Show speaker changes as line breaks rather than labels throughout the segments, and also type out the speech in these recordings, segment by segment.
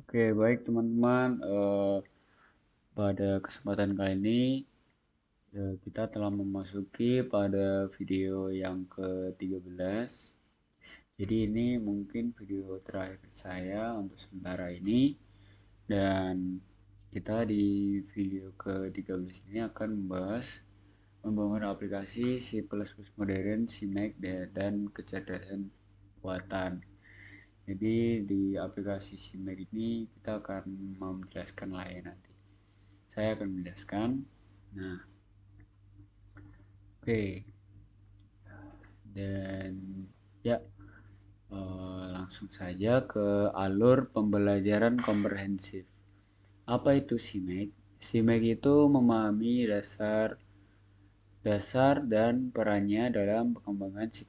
Oke, baik teman-teman. Pada kesempatan kali ini kita telah memasuki pada video yang ke-13. Jadi ini mungkin video terakhir saya untuk sementara ini, dan kita di video ke-13 ini akan membahas membangun aplikasi C++ modern, CMake, dan kecerdasan buatan. Jadi di aplikasi CMake ini kita akan menjelaskan lah ya nanti. Saya akan menjelaskan. Nah, oke. Dan ya, langsung saja ke alur pembelajaran komprehensif. Apa itu CMake? CMake itu memahami dasar dan perannya dalam pengembangan C++.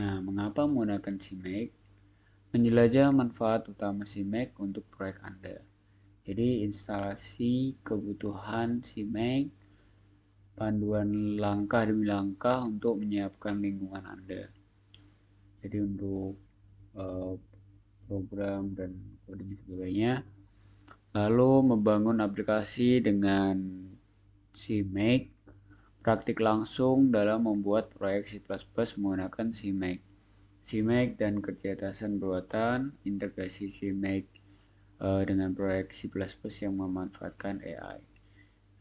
Nah, mengapa menggunakan CMake? Menjelajah manfaat utama CMake untuk proyek Anda. Jadi instalasi kebutuhan CMake, panduan langkah demi langkah untuk menyiapkan lingkungan Anda. Jadi untuk uh, program dan coding sebagainya. Lalu membangun aplikasi dengan CMake, praktik langsung dalam membuat proyek C++ menggunakan CMake. CMake dan kecerdasan buatan, integrasi CMake dengan proyek C++ yang memanfaatkan AI.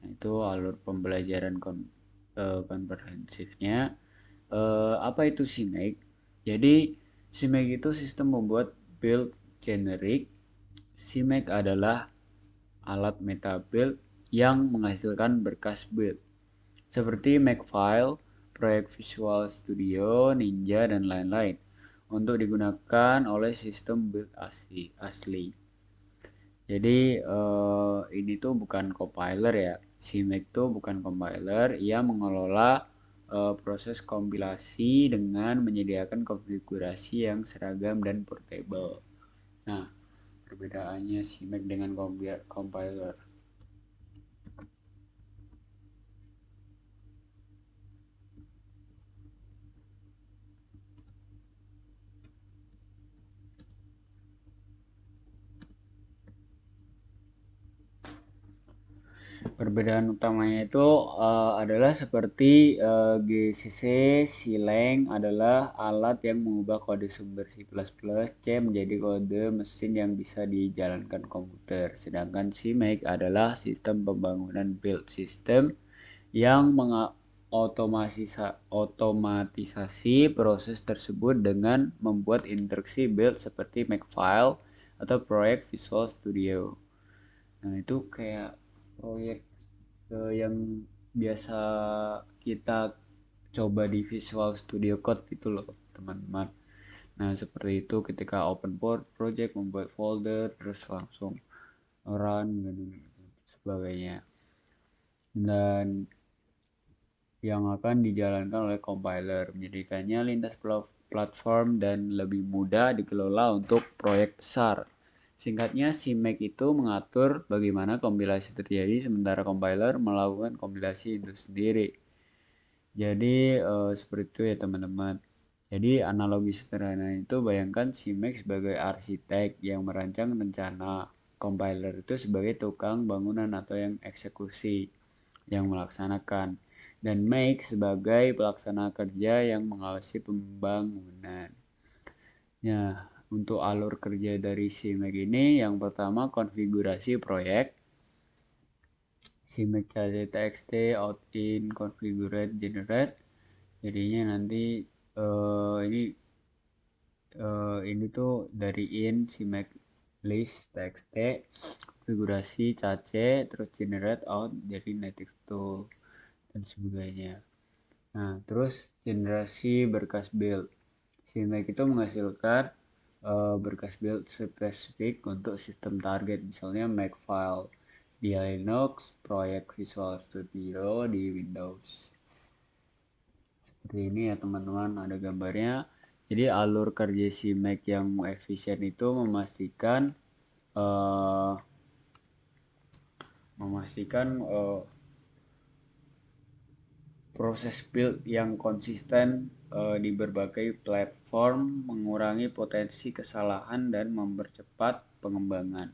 Nah, itu alur pembelajaran komprehensifnya. Apa itu CMake? Jadi CMake itu sistem membuat build generik. CMake adalah alat meta build yang menghasilkan berkas build seperti Makefile, proyek Visual Studio, Ninja, dan lain-lain untuk digunakan oleh sistem build asli. Jadi ini tuh bukan compiler ya. CMake tuh bukan compiler, ia mengelola proses kompilasi dengan menyediakan konfigurasi yang seragam dan portable. Nah, perbedaannya CMake dengan compiler. Perbedaan utamanya itu adalah seperti GCC, Sileng adalah alat yang mengubah kode sumber C++, C menjadi kode mesin yang bisa dijalankan komputer. Sedangkan CMake adalah sistem pembangunan build system yang otomatisasi proses tersebut dengan membuat instruksi build seperti Makefile atau proyek Visual Studio. Nah, itu kayak proyek yang biasa kita coba di Visual Studio Code gitu loh, teman-teman. Nah, seperti itu ketika open project, membuat folder, terus langsung run dan sebagainya. Dan yang akan dijalankan oleh compiler menjadikannya lintas platform dan lebih mudah dikelola untuk proyek besar. Singkatnya, CMake itu mengatur bagaimana kompilasi terjadi sementara compiler melakukan kompilasi itu sendiri. Jadi seperti itu ya teman-teman. Jadi analogi sederhana itu bayangkan CMake sebagai arsitek yang merancang rencana, compiler itu sebagai tukang bangunan atau yang eksekusi yang melaksanakan, dan make sebagai pelaksana kerja yang mengawasi pembangunan. Ya, untuk alur kerja dari CMake ini, yang pertama konfigurasi proyek. CMake.txt out in configure generate. Jadinya nanti ini tuh dari in CMake list txt, konfigurasi cache, terus generate out jadi native tool dan sebagainya. Nah, terus generasi berkas build. CMake itu menghasilkan berkas build spesifik untuk sistem target, misalnya Makefile di Linux, proyek Visual Studio di Windows. Seperti ini ya teman-teman, ada gambarnya. Jadi alur kerja CMake yang efisien itu memastikan uh, memastikan proses build yang konsisten di berbagai platform, mengurangi potensi kesalahan dan mempercepat pengembangan.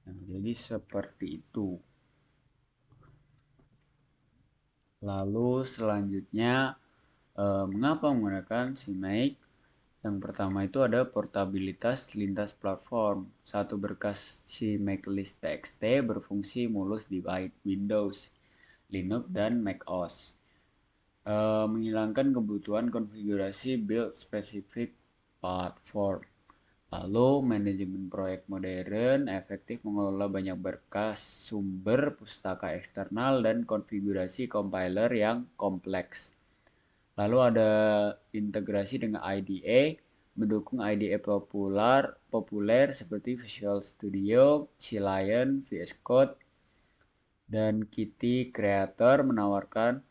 Nah, jadi seperti itu. Lalu selanjutnya, mengapa menggunakan CMake? Yang pertama itu ada portabilitas lintas platform. Satu berkas CMake list txt berfungsi mulus di Windows, Linux, dan macOS. Menghilangkan kebutuhan konfigurasi build spesifik platform. Lalu, manajemen proyek modern efektif mengelola banyak berkas, sumber, pustaka eksternal, dan konfigurasi compiler yang kompleks. Lalu ada integrasi dengan IDE, mendukung IDE populer seperti Visual Studio, Lion, VS Code, dan Qt Creator menawarkan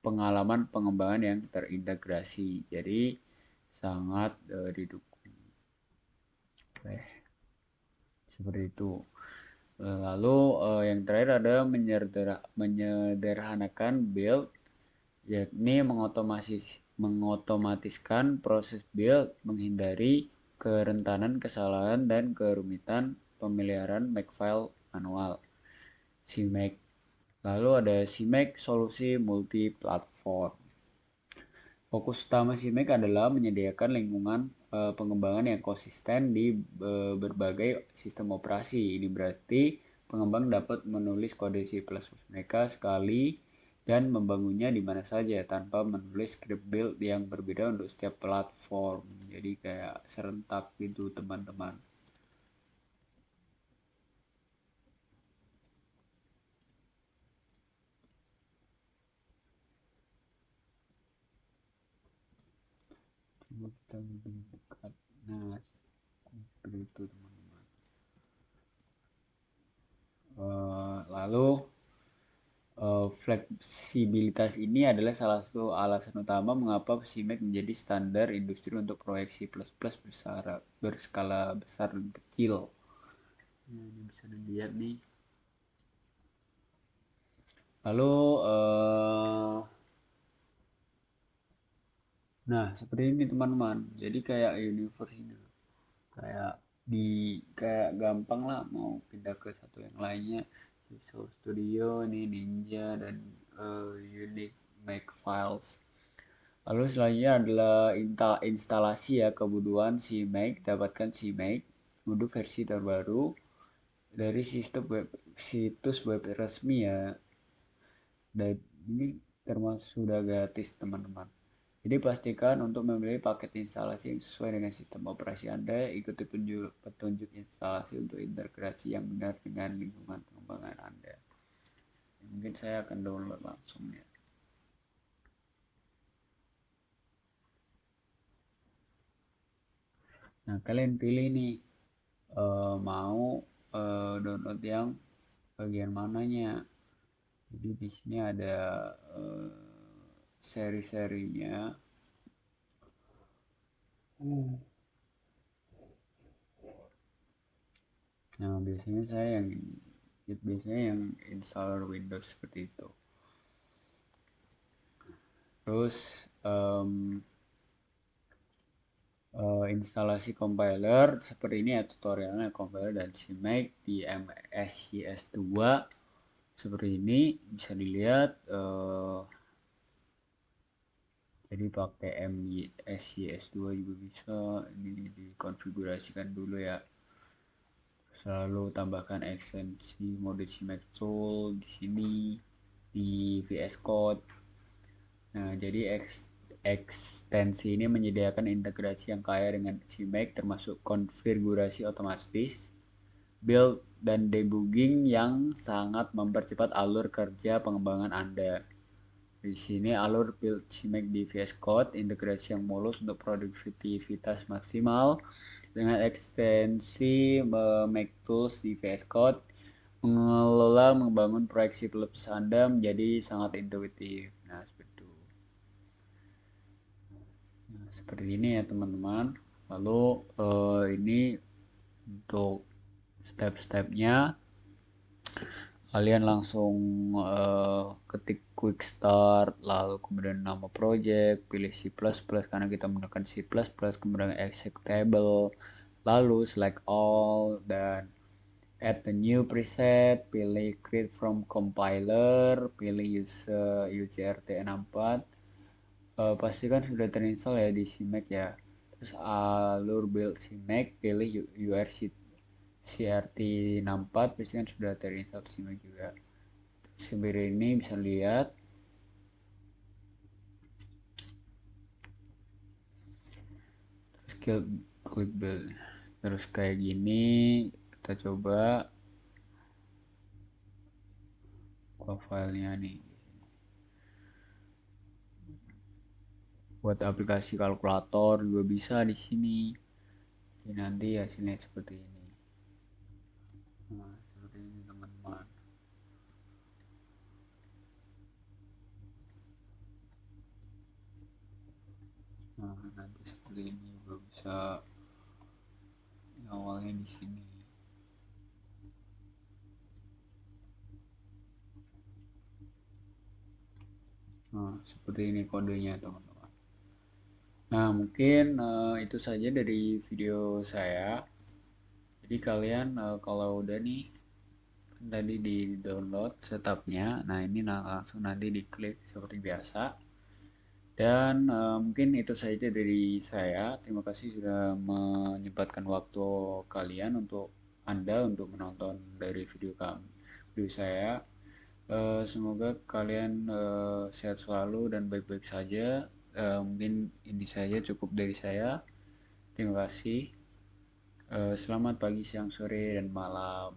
pengalaman pengembangan yang terintegrasi. Jadi sangat didukung. Seperti itu. Lalu yang terakhir ada menyederhanakan build, yakni mengotomatiskan proses build, menghindari kerentanan kesalahan dan kerumitan pemeliharaan Makefile manual. CMake. Lalu ada CMake solusi multi platform. Fokus utama CMake adalah menyediakan lingkungan pengembangan yang konsisten di berbagai sistem operasi. Ini berarti pengembang dapat menulis kode C++ mereka sekali dan membangunnya di mana saja tanpa menulis script build yang berbeda untuk setiap platform. Jadi kayak serentak gitu teman-teman. Coba kita lebih dekat. Nah, seperti itu teman-teman. Lalu fleksibilitas ini adalah salah satu alasan utama mengapa CMake menjadi standar industri untuk proyek C++ berskala besar dan kecil. Ini bisa dilihat nih. Lalu, nah seperti ini teman-teman. Jadi kayak universe ini, kayak gampang lah mau pindah ke satu yang lainnya. Visual Studio, ini Ninja dan Unique Makefiles. Lalu selanjutnya adalah instalasi ya, kebutuhan CMake. Dapatkan CMake untuk versi terbaru dari situs web resmi ya. Dan ini termasuk sudah gratis teman-teman. Jadi pastikan untuk memilih paket instalasi yang sesuai dengan sistem operasi Anda. Ikuti petunjuk instalasi untuk integrasi yang benar dengan lingkungan pengembangan Anda. Mungkin saya akan download langsung ya. Nah, kalian pilih nih mau download yang bagian mananya. Jadi di sini ada seri-serinya. Nah, biasanya saya yang installer Windows seperti itu. Terus instalasi compiler seperti ini ya tutorialnya, compiler dan CMake di MSIS2 seperti ini bisa dilihat. Jadi pakai MSIS2 juga bisa. Ini dikonfigurasikan dulu ya. Selalu tambahkan ekstensi mode CMake tool di sini di VS Code. Nah, jadi ekstensi ini menyediakan integrasi yang kaya dengan CMake termasuk konfigurasi otomatis, build, dan debugging yang sangat mempercepat alur kerja pengembangan Anda. Di sini alur build CMake di VS Code, integrasi yang mulus untuk produktivitas maksimal dengan ekstensi MakeTools di VS Code. Mengelola membangun proyek C++ Anda menjadi sangat intuitif. Nah, seperti ini ya teman-teman. Lalu ini untuk step-stepnya, kalian langsung ketik quick start, lalu kemudian nama project, pilih C++ karena kita menggunakan C++, kemudian executable, lalu select all, dan add the new preset, pilih create from compiler, pilih UJRT64, pastikan sudah terinstall ya di CMake ya. Terus alur build CMake, pilih URCRT64, pastikan sudah terinstall CMake juga. Seperti ini bisa lihat. Terus klik build. Terus kayak gini, kita coba profilnya nih. Buat aplikasi kalkulator juga bisa di sini. Jadi nanti hasilnya seperti ini. Nah, seperti ini teman-teman. Nah, nanti seperti ini juga bisa. Awalnya di sini. Nah, seperti ini kodenya teman-teman. Nah, mungkin itu saja dari video saya. Jadi kalian kalau udah nih tadi di download setupnya, nah ini langsung nanti diklik seperti biasa. Dan mungkin itu saja dari saya. Terima kasih sudah menyempatkan waktu kalian untuk Anda untuk menonton dari video saya. Semoga kalian sehat selalu dan baik-baik saja. Mungkin ini saja cukup dari saya. Terima kasih. Selamat pagi, siang, sore, dan malam.